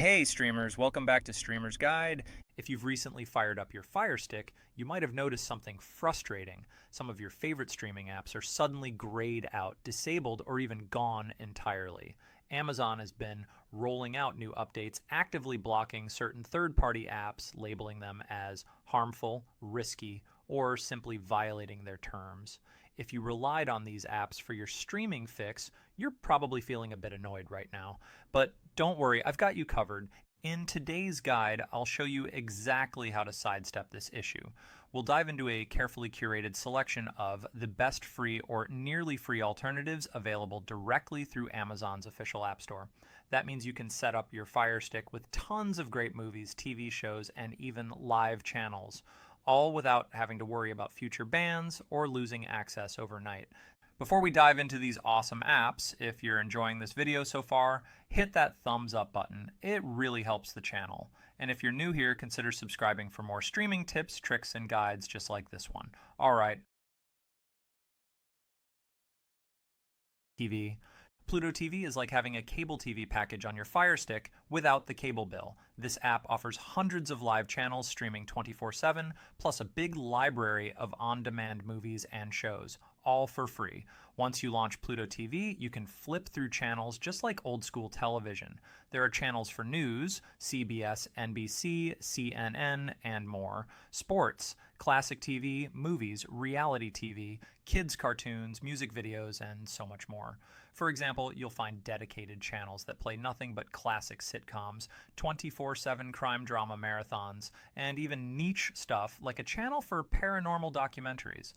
Hey streamers, welcome back to Streamer's Guide. If you've recently fired up your Firestick, you might have noticed something frustrating. Some of your favorite streaming apps are suddenly grayed out, disabled, or even gone entirely. Amazon has been rolling out new updates, actively blocking certain third-party apps, labeling them as harmful, risky, or simply violating their terms. If you relied on these apps for your streaming fix, you're probably feeling a bit annoyed right now. But don't worry, I've got you covered. In today's guide, I'll show you exactly how to sidestep this issue. We'll dive into a carefully curated selection of the best free or nearly free alternatives available directly through Amazon's official app store. That means you can set up your Fire Stick with tons of great movies, TV shows, and even live channels, all without having to worry about future bans or losing access overnight. Before we dive into these awesome apps, if you're enjoying this video so far, hit that thumbs up button. It really helps the channel. And if you're new here, consider subscribing for more streaming tips, tricks, and guides just like this one. Alright. TV. Pluto TV is like having a cable TV package on your Fire Stick without the cable bill. This app offers hundreds of live channels streaming 24/7, plus a big library of on-demand movies and shows, all for free. Once you launch Pluto TV, you can flip through channels just like old-school television. There are channels for news, CBS, NBC, CNN, and more, sports, classic TV, movies, reality TV, kids' cartoons, music videos, and so much more. For example, you'll find dedicated channels that play nothing but classic sitcoms, 24/7 crime drama marathons, and even niche stuff like a channel for paranormal documentaries.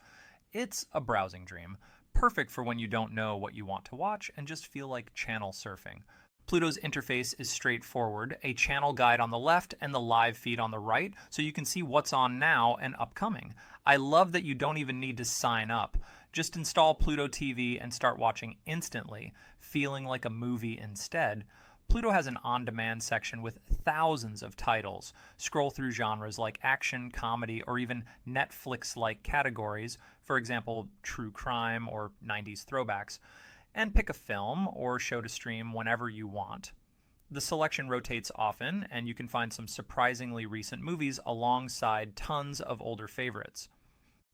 It's a browsing dream, perfect for when you don't know what you want to watch and just feel like channel surfing. Pluto's interface is straightforward, a channel guide on the left and the live feed on the right, so you can see what's on now and upcoming. I love that you don't even need to sign up. Just install Pluto TV and start watching instantly, feeling like a movie instead. Pluto has an on-demand section with thousands of titles. Scroll through genres like action, comedy, or even Netflix-like categories, for example, true crime or 90s throwbacks, and pick a film or show to stream whenever you want. The selection rotates often, and you can find some surprisingly recent movies alongside tons of older favorites.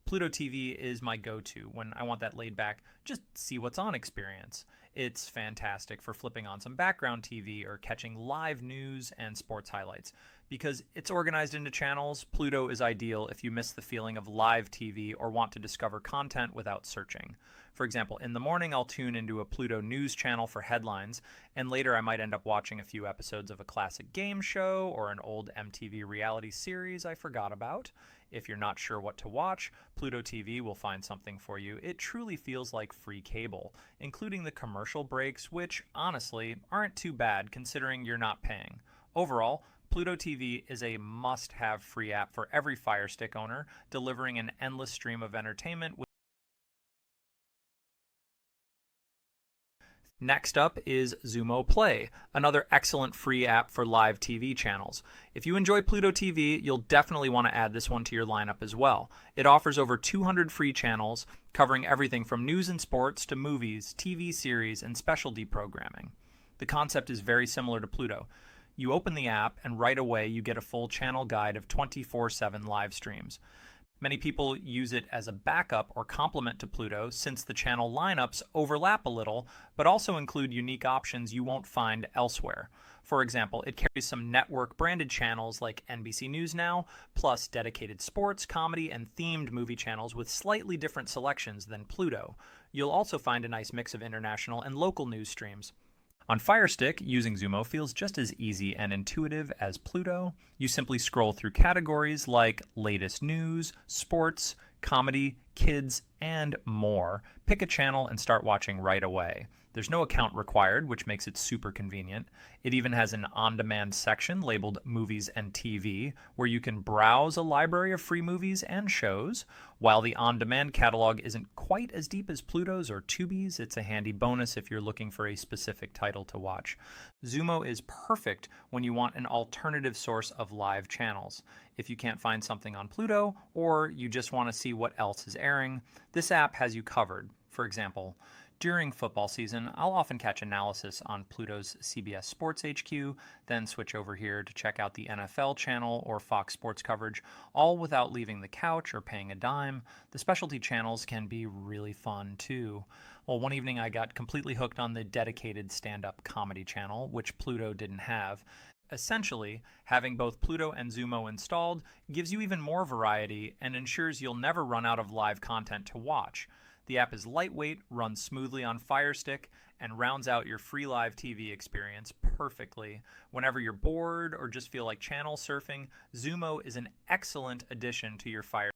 Pluto TV is my go-to when I want that laid-back, just see what's on experience. It's fantastic for flipping on some background TV or catching live news and sports highlights. Because it's organized into channels, Pluto is ideal if you miss the feeling of live TV or want to discover content without searching. For example, in the morning I'll tune into a Pluto news channel for headlines, and later I might end up watching a few episodes of a classic game show or an old MTV reality series I forgot about. If you're not sure what to watch, Pluto TV will find something for you. It truly feels like free cable, including the commercial breaks, which, honestly, aren't too bad considering you're not paying. Overall, Pluto TV is a must-have free app for every Fire Stick owner, delivering an endless stream of entertainment. Next up is Xumo Play, another excellent free app for live TV channels. If you enjoy Pluto TV, you'll definitely want to add this one to your lineup as well. It offers over 200 free channels, covering everything from news and sports to movies, TV series, and specialty programming. The concept is very similar to Pluto. You open the app, and right away you get a full channel guide of 24/7 live streams. Many people use it as a backup or complement to Pluto since the channel lineups overlap a little, but also include unique options you won't find elsewhere. For example, it carries some network-branded channels like NBC News Now, plus dedicated sports, comedy, and themed movie channels with slightly different selections than Pluto. You'll also find a nice mix of international and local news streams. On Fire Stick, using Xumo feels just as easy and intuitive as Pluto. You simply scroll through categories like latest news, sports, comedy, kids, and more. Pick a channel and start watching right away. There's no account required, which makes it super convenient. It even has an on-demand section labeled Movies and TV, where you can browse a library of free movies and shows. While the on-demand catalog isn't quite as deep as Pluto's or Tubi's, it's a handy bonus if you're looking for a specific title to watch. Xumo is perfect when you want an alternative source of live channels. If you can't find something on Pluto, or you just want to see what else is airing, this app has you covered. For example, During football season, I'll often catch analysis on Pluto's CBS Sports HQ, then switch over here to check out the NFL channel or Fox Sports coverage, all without leaving the couch or paying a dime. The specialty channels can be really fun too. Well, one evening I got completely hooked on the dedicated stand-up comedy channel, which Pluto didn't have. Essentially, having both Pluto and Xumo installed gives you even more variety and ensures you'll never run out of live content to watch. The app is lightweight, runs smoothly on Firestick, and rounds out your free live TV experience perfectly. Whenever you're bored or just feel like channel surfing, Xumo is an excellent addition to your Fire.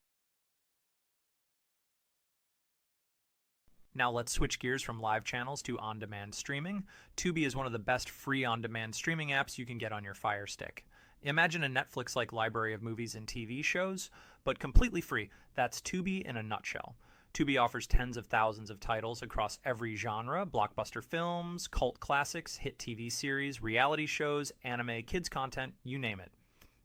Now let's switch gears from live channels to on-demand streaming. Tubi is one of the best free on-demand streaming apps you can get on your Fire Stick. Imagine a Netflix-like library of movies and TV shows, but completely free. That's Tubi in a nutshell. Tubi offers tens of thousands of titles across every genre: blockbuster films, cult classics, hit TV series, reality shows, anime, kids content, you name it.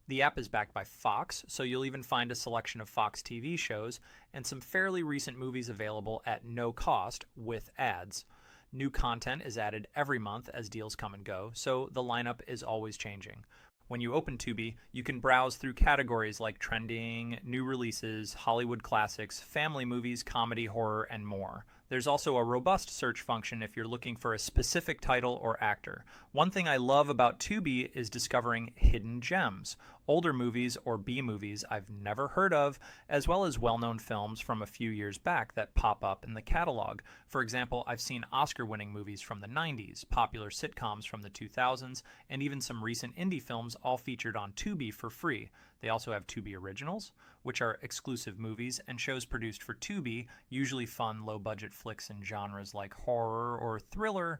The app is backed by Fox, so you'll even find a selection of Fox TV shows and some fairly recent movies available at no cost with ads. New content is added every month as deals come and go, so the lineup is always changing. When you open Tubi, you can browse through categories like trending, new releases, Hollywood classics, family movies, comedy, horror, and more. There's also a robust search function if you're looking for a specific title or actor. One thing I love about Tubi is discovering hidden gems, older movies or B-movies I've never heard of, as well as well-known films from a few years back that pop up in the catalog. For example, I've seen Oscar-winning movies from the 90s, popular sitcoms from the 2000s, and even some recent indie films all featured on Tubi for free. They also have Tubi Originals, which are exclusive movies and shows produced for Tubi, usually fun, low-budget flicks in genres like horror or thriller.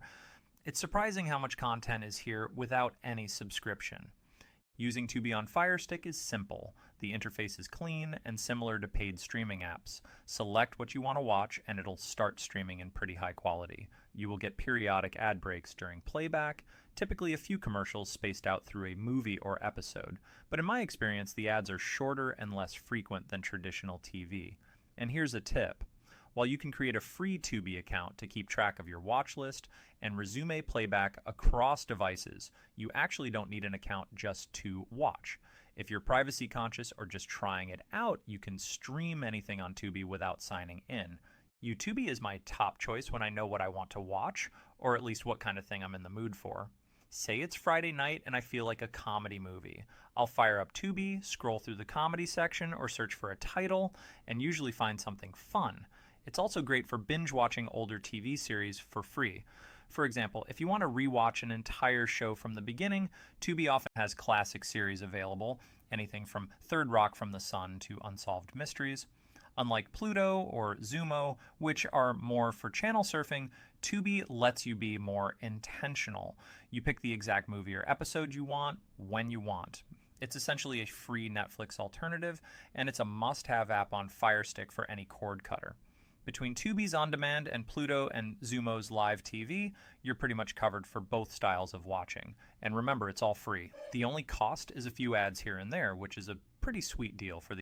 It's surprising how much content is here without any subscription. Using Tubi on Firestick is simple. The interface is clean and similar to paid streaming apps. Select what you want to watch and it'll start streaming in pretty high quality. You will get periodic ad breaks during playback, typically a few commercials spaced out through a movie or episode. But in my experience, the ads are shorter and less frequent than traditional TV. And here's a tip. While you can create a free Tubi account to keep track of your watch list and resume playback across devices, you actually don't need an account just to watch. If you're privacy conscious or just trying it out, you can stream anything on Tubi without signing in. Tubi is my top choice when I know what I want to watch, or at least what kind of thing I'm in the mood for. Say it's Friday night and I feel like a comedy movie. I'll fire up Tubi, scroll through the comedy section, or search for a title, and usually find something fun. It's also great for binge watching older TV series for free. For example, if you want to rewatch an entire show from the beginning, Tubi often has classic series available, anything from Third Rock from the Sun to Unsolved Mysteries. Unlike Pluto or Xumo, which are more for channel surfing, Tubi lets you be more intentional. You pick the exact movie or episode you want, when you want. It's essentially a free Netflix alternative, and it's a must-have app on Firestick for any cord cutter. Between Tubi's On Demand and Pluto and Xumo's Live TV, you're pretty much covered for both styles of watching. And remember, it's all free. The only cost is a few ads here and there, which is a pretty sweet deal for the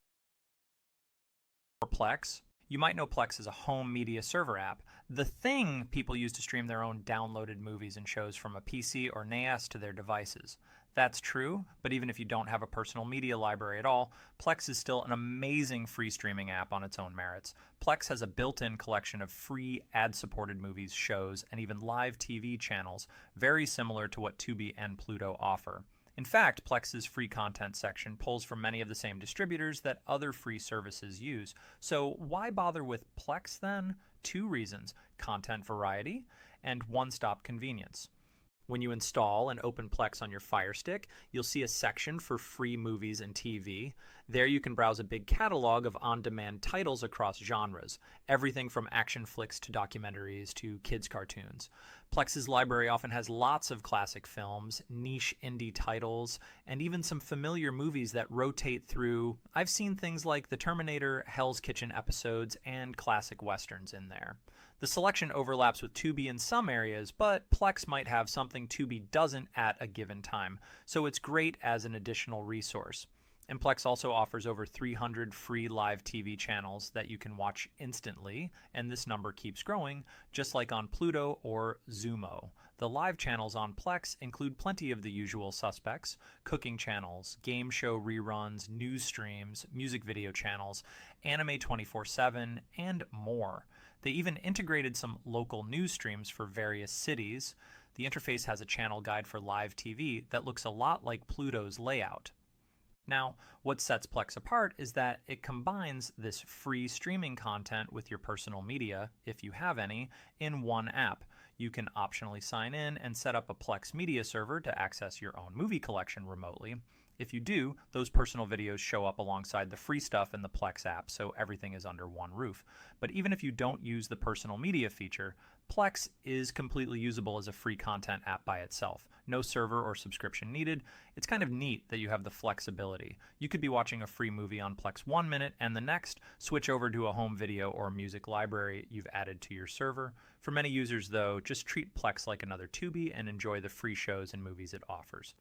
Plex. You might know Plex is a home media server app, the thing people use to stream their own downloaded movies and shows from a PC or NAS to their devices. That's true, but even if you don't have a personal media library at all, Plex is still an amazing free streaming app on its own merits. Plex has a built-in collection of free ad-supported movies, shows, and even live TV channels, very similar to what Tubi and Pluto offer. In fact, Plex's free content section pulls from many of the same distributors that other free services use. So why bother with Plex then? Two reasons: content variety and one-stop convenience. When you install and open Plex on your Fire Stick, you'll see a section for free movies and TV. There you can browse a big catalog of on-demand titles across genres, everything from action flicks to documentaries to kids' cartoons. Plex's library often has lots of classic films, niche indie titles, and even some familiar movies that rotate through. I've seen things like the Terminator, Hell's Kitchen episodes, and classic westerns in there. The selection overlaps with Tubi in some areas, but Plex might have something Tubi doesn't at a given time, so it's great as an additional resource. And Plex also offers over 300 free live TV channels that you can watch instantly, and this number keeps growing, just like on Pluto or Xumo. The live channels on Plex include plenty of the usual suspects: cooking channels, game show reruns, news streams, music video channels, anime 24/7, and more. They even integrated some local news streams for various cities. The interface has a channel guide for live TV that looks a lot like Pluto's layout. Now, what sets Plex apart is that it combines this free streaming content with your personal media, if you have any, in one app. You can optionally sign in and set up a Plex media server to access your own movie collection remotely. If you do, those personal videos show up alongside the free stuff in the Plex app, so everything is under one roof. But even if you don't use the personal media feature, Plex is completely usable as a free content app by itself. No server or subscription needed. It's kind of neat that you have the flexibility. You could be watching a free movie on Plex 1 minute and the next switch over to a home video or music library you've added to your server. For many users though, just treat Plex like another Tubi and enjoy the free shows and movies it offers.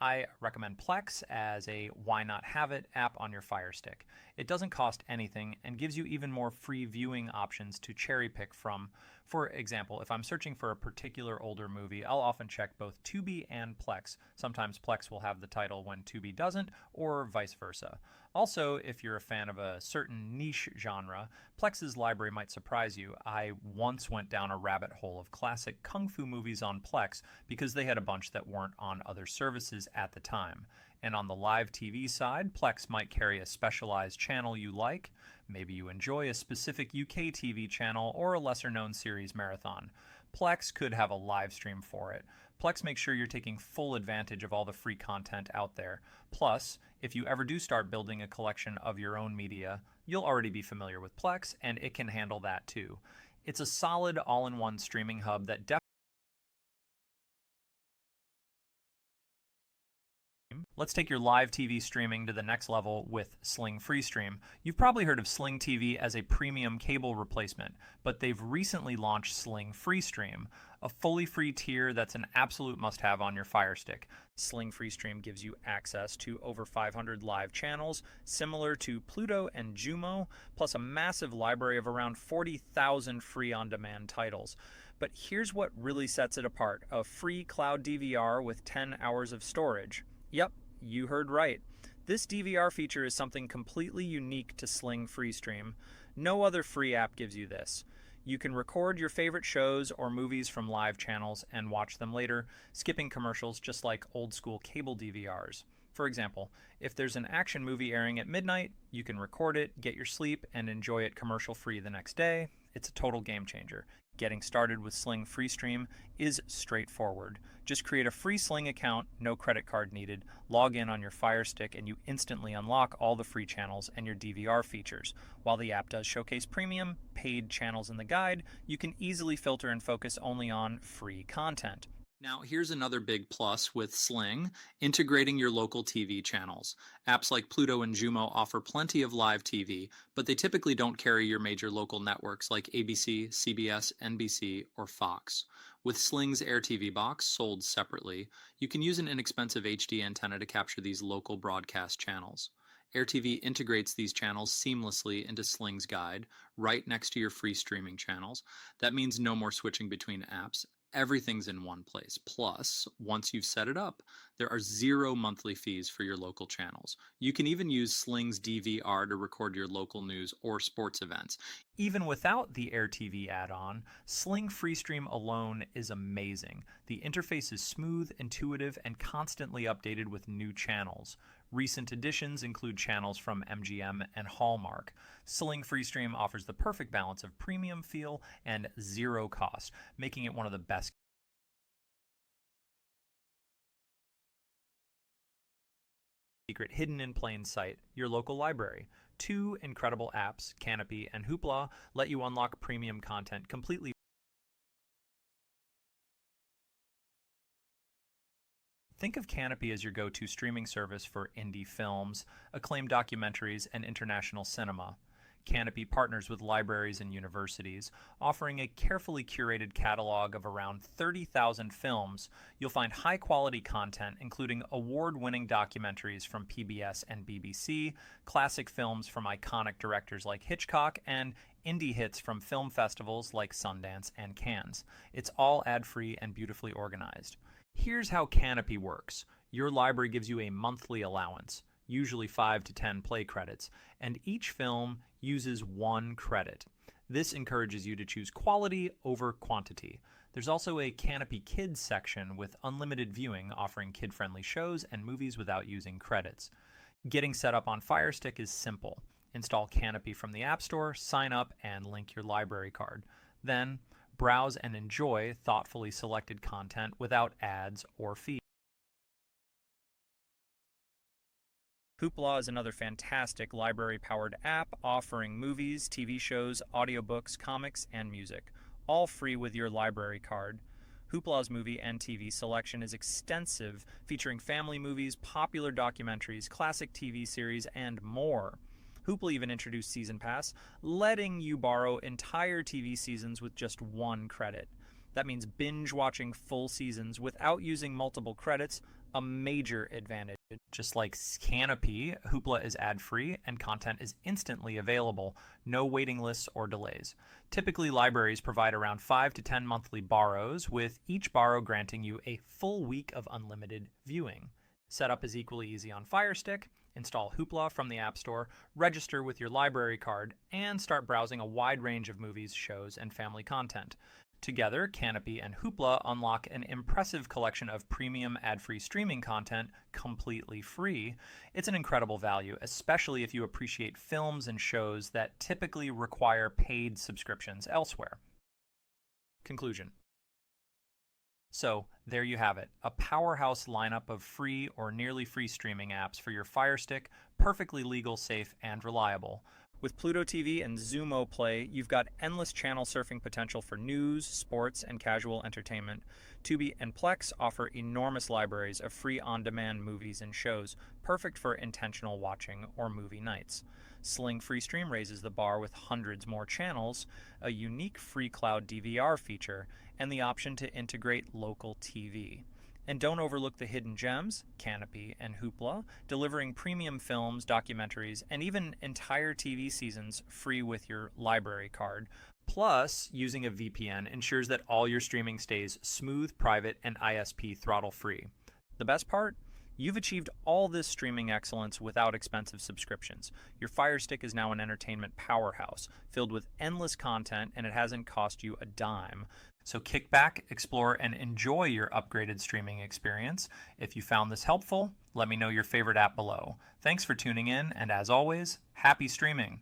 I recommend Plex as a why not have it app on your Firestick. It doesn't cost anything and gives you even more free viewing options to cherry pick from. For example, if I'm searching for a particular older movie, I'll often check both Tubi and Plex. Sometimes Plex will have the title when Tubi doesn't, or vice versa. Also, if you're a fan of a certain niche genre, Plex's library might surprise you. I once went down a rabbit hole of classic kung fu movies on Plex because they had a bunch that weren't on other services at the time. And on the live TV side, Plex might carry a specialized channel you like. Maybe you enjoy a specific UK TV channel or a lesser known series marathon. Plex could have a live stream for it. Plex makes sure you're taking full advantage of all the free content out there. Plus, if you ever do start building a collection of your own media, you'll already be familiar with Plex, and it can handle that too. It's a solid all-in-one streaming hub that definitely. Let's take your live TV streaming to the next level with Sling Freestream. You've probably heard of Sling TV as a premium cable replacement, but they've recently launched Sling Freestream, a fully free tier that's an absolute must-have on your Firestick. Sling Freestream gives you access to over 500 live channels, similar to Pluto and Xumo, plus a massive library of around 40,000 free on-demand titles. But here's what really sets it apart: a free cloud DVR with 10 hours of storage. Yep, you heard right. This DVR feature is something completely unique to Sling Freestream. No other free app gives you this. You can record your favorite shows or movies from live channels and watch them later, skipping commercials just like old school cable DVRs. For example, if there's an action movie airing at midnight, you can record it, get your sleep, and enjoy it commercial free the next day. It's a total game changer. Getting started with Sling Freestream is straightforward. Just create a free Sling account, no credit card needed, log in on your Firestick, and you instantly unlock all the free channels and your DVR features. While the app does showcase premium, paid channels in the guide, you can easily filter and focus only on free content. Now, here's another big plus with Sling: integrating your local TV channels. Apps like Pluto and Xumo offer plenty of live TV, but they typically don't carry your major local networks like ABC, CBS, NBC, or Fox. With Sling's Air TV box, sold separately, you can use an inexpensive HD antenna to capture these local broadcast channels. Air TV integrates these channels seamlessly into Sling's guide, right next to your free streaming channels. That means no more switching between apps. Everything's in one place. Plus, once you've set it up, there are 0 monthly fees for your local channels. You can even use Sling's DVR to record your local news or sports events. Even without the Air TV add-on, Sling Freestream alone is amazing. The interface is smooth, intuitive, and constantly updated with new channels. Recent additions include channels from MGM and Hallmark. Sling Freestream offers the perfect balance of premium feel and zero cost, making it one of the best. Secret hidden in plain sight: your local library. 2 incredible apps, Canopy and Hoopla, let you unlock premium content completely. Think of Canopy as your go-to streaming service for indie films, acclaimed documentaries, and international cinema. Canopy partners with libraries and universities, offering a carefully curated catalog of around 30,000 films. You'll find high-quality content, including award-winning documentaries from PBS and BBC, classic films from iconic directors like Hitchcock, and indie hits from film festivals like Sundance and Cannes. It's all ad-free and beautifully organized. Here's how Canopy works. Your library gives you a monthly allowance, usually 5 to 10 play credits, and each film uses 1 credit. This encourages you to choose quality over quantity. There's also a Canopy Kids section with unlimited viewing, offering kid-friendly shows and movies without using credits. Getting set up on Firestick is simple. Install Canopy from the App Store, sign up, and link your library card. Then, browse and enjoy thoughtfully selected content without ads or fees. Hoopla is another fantastic library-powered app offering movies, TV shows, audiobooks, comics, and music, all free with your library card. Hoopla's movie and TV selection is extensive, featuring family movies, popular documentaries, classic TV series, and more. Hoopla even introduced Season Pass, letting you borrow entire TV seasons with just 1 credit. That means binge-watching full seasons without using multiple credits, a major advantage. Just like Canopy, Hoopla is ad-free and content is instantly available, no waiting lists or delays. Typically, libraries provide around 5 to 10 monthly borrows, with each borrow granting you a full week of unlimited viewing. Setup is equally easy on Firestick. Install Hoopla from the App Store, register with your library card, and start browsing a wide range of movies, shows, and family content. Together, Canopy and Hoopla unlock an impressive collection of premium ad-free streaming content completely free. It's an incredible value, especially if you appreciate films and shows that typically require paid subscriptions elsewhere. Conclusion. So, there you have it, a powerhouse lineup of free or nearly free streaming apps for your Firestick, perfectly legal, safe, and reliable. With Pluto TV and Xumo Play, you've got endless channel surfing potential for news, sports, and casual entertainment. Tubi and Plex offer enormous libraries of free on-demand movies and shows, perfect for intentional watching or movie nights. Sling Freestream raises the bar with hundreds more channels, a unique free cloud DVR feature, and the option to integrate local TV. And don't overlook the hidden gems, Canopy and Hoopla, delivering premium films, documentaries, and even entire TV seasons free with your library card. Plus, using a VPN ensures that all your streaming stays smooth, private, and ISP throttle free. The best part? You've achieved all this streaming excellence without expensive subscriptions. Your Firestick is now an entertainment powerhouse, filled with endless content, and it hasn't cost you a dime. So kick back, explore, and enjoy your upgraded streaming experience. If you found this helpful, let me know your favorite app below. Thanks for tuning in, and as always, happy streaming!